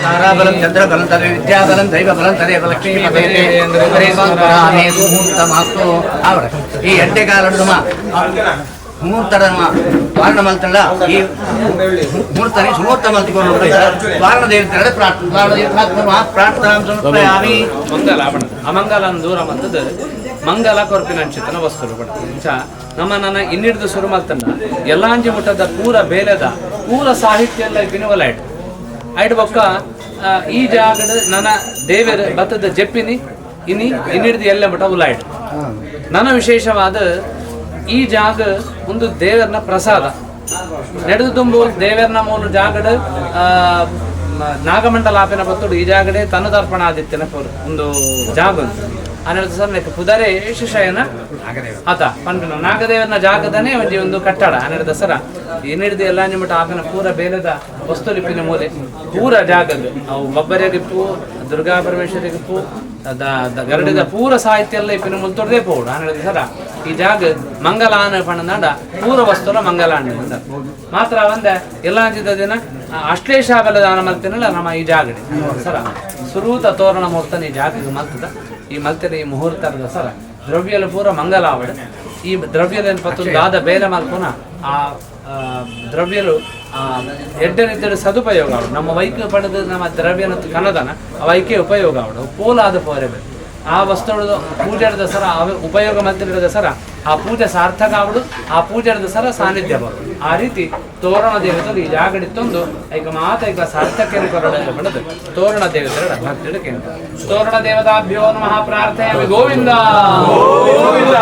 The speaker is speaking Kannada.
ತಾರಾಬಲಂ ಚಂದ್ರಬಲಂ ತಲೆ ವಿದ್ಯಾಬಲಂ ದೈವಬಲಂ ತದೇವ ಲಕ್ಷ್ಮೀ ಮುಹೂರ್ತಮಾಸ್ತು ಅವರ ಈ ಎಂಟೆಕಾಲುಮ ಮುಹೂರ್ತದ ವಾರಣ ಮಲ್ತಲ್ಲ ಈ ಮುಹೂರ್ತನೆ ಸುಮೂರ್ತ ಮಲ್ತಿಕೊಂಡು ವಾರಣ ದೇವತೆ ಪ್ರಾರ್ಥನಾ ಸಮರ್ಪಯಾಮಿ. ಮಂಗಲ ಅಮಂಗಲನ ದೂರ ಮತ್ತದ ಮಂಗಲ ಕೊರ್ಪಿನಂಚಿತನ ವಸ್ತುಗಳು ಬಡ್ತ ನಮ್ಮ ನನ್ನ ಇನ್ನಿಡ್ದು ಶುರು ಮಲ್ತಂಡ ಎಲ್ಲಾಂಜಿ ಮುಟ್ಟದ ಪೂರ ಬೇಲೆದ ಪೂರ ಸಾಹಿತ್ಯ ಎಲ್ಲ ಬಿನುವಲೈಟ್ ಐಟ್ ಬೊಕ್ಕ ಈ ಜಾಗದ ನನ್ನ ದೇವರ ಬತ್ತದ ಜಪ್ಪಿನಿ ಇನ್ನಿಡ್ದು ಎಲ್ಲ ಮಟ್ಟ ಉಲಾಯ್ಟ್ ನನ್ನ ವಿಶೇಷವಾದ ಈ ಜಾಗ ಒಂದು ದೇವರನ ಪ್ರಸಾದ ನಡೆದು ತುಂಬು ದೇವರನ ಮೂಲ ಜಾಗದ ನಾಗಮಂಡಲಾಪಿನ ಬತ್ತುಡು ಈ ಜಾಗಡೆ ತನ್ನದರ್ಪಣ ಆದಿತ್ಯನ ಒಂದು ಜಾಗ ಅನ್ನೋದು ಸರ್ ಪುದರೆ ಶಿಶಯನ ಆತ ಪಂಪಿನ ನಾಗದೇವರನ ಜಾಗದನೇ ಒಂದು ಕಟ್ಟಡ ಅನ್ನೋದು ಸರ ಏನಿಡ್ದು ಎಲ್ಲ ನಿಮ್ಮಟ ಆಪಿನ ಪೂರ ಬೇಲದ ವಸ್ತುಲಿಪಿನ ಮೂಲೆ ಪೂರ ಜಾಗದ್ದು ಅವು ಬಬ್ಬರಿಗಿಪ್ಪು ದುರ್ಗಾ ಪರಮೇಶ್ವರಿಗಿಪ್ಪು ಗರಡಿದ ಪೂರ ಸಾಹಿತ್ಯ ಎಲ್ಲ ಇಪ್ಪಿನ ಮುಲ್ತೊಡದೆ ಪೋಡು ಅನ್ನೋದು ಸರ ಈ ಜಾಗ ಮಂಗಲಾನ ಪಣನಾಡ ಪೂರ ವಸ್ತುಲ ಮಂಗಲಾಂಡ ಮಾತ್ರ ಒಂದೇ ಎಲ್ಲ ಅಂಜಿದ ದಿನ ಅಶ್ಲೇಷಾಬಲದಾನ ಮಲ್ತಿನಲ್ಲ ನಮ್ಮ ಈ ಜಾಗಡೆ ಸರ ಸುರೂತ ತೋರಣ ಮುಹೂರ್ತನ ಈ ಜಾಗಕ್ಕೆ ಮಲ್ತದ ಈ ಮಲ್ತಿನ ಈ ಮುಹೂರ್ತದ ಸರ ದ್ರವ್ಯಲು ಪೂರ ಮಂಗಲ ಆವಡ ಈ ದ್ರವ್ಯದ ಪತ್ತೊಂದು ಆದ ಬೇಲೆ ಮಲ್ಪುನ ಆ ದ್ರವ್ಯಲು ಎಡ್ಡನಿದ್ದ ಸದುಪಯೋಗ ಆವಡು ನಮ್ಮ ವೈಕ್ಯ ಪಡೆದ ನಮ್ಮ ದ್ರವ್ಯನ ಕನ್ನದನ ಆ ವೈಕ್ಯ ಉಪಯೋಗ ಆವಡು ಪೋಲಾದ ಪೋರೆಬೆ ಆ ವಸ್ತುಗಳು ಪೂಜಾರದ ಸರ ಉಪಯೋಗ ಮಲ್ತಿರದ ಸರ ಆ ಪೂಜೆ ಸಾರ್ಥಕ ಆವಡು ಆ ಪೂಜಾರದ ಸರ ಸಾನ್ನಿಧ್ಯ ಬರೋದು ಆ ರೀತಿ ತೋರಣ ದೇವತೆ ಈ ಜಾಗಡಿತ್ತೊಂದು ಐಕ ಮಾತ ಐಕ ಸಾರ್ಥಕ್ಯ ಪಡೆದು ತೋರಣ ದೇವತೆಗಳ ಭಕ್ತಿಯ ಕೇಂದ್ರ ತೋರಣ ದೇವತಾಭ್ಯೋ ನಮಃ ಪ್ರಾರ್ಥಯಾಮಿ ಗೋವಿಂದ ಗೋವಿಂದ.